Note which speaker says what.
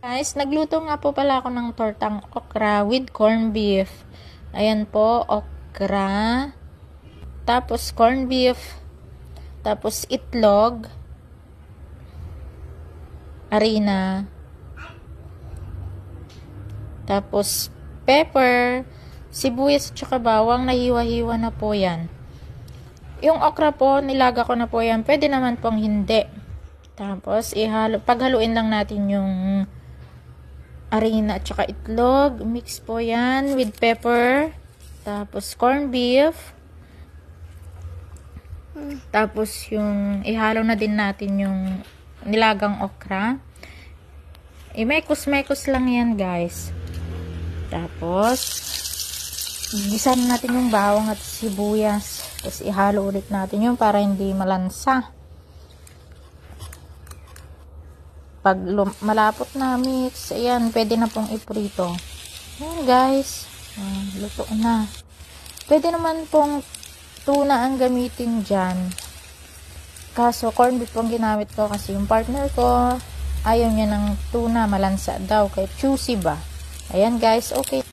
Speaker 1: Guys, nagluto nga po pala ako ng tortang okra with corned beef. Ayan po, okra, tapos corned beef, tapos itlog, harina, tapos pepper, sibuyas at saka bawang, nahiwa-hiwa na po yan. Yung okra po, nilaga ko na po yan. Pwede naman pong hindi. Tapos, paghaluin lang natin yung harina at saka itlog. Mix po yan with pepper. Tapos, corned beef. Tapos, yung ihalo na din natin yung nilagang okra. Mekos-mekos lang yan, guys. Tapos, gisa natin yung bawang at sibuyas. Tapos, ihalo ulit natin yun para hindi malansa. Pag malapot na mix, ayan, pwede na pong iprito. Ayan, guys. Luto na. Pwede naman pong tuna ang gamitin dyan. Kaso, corned beef pong ginamit ko kasi yung partner ko, ayaw niya ng tuna, malansa daw. Kaya choosy ba? Ayan, guys. Okay.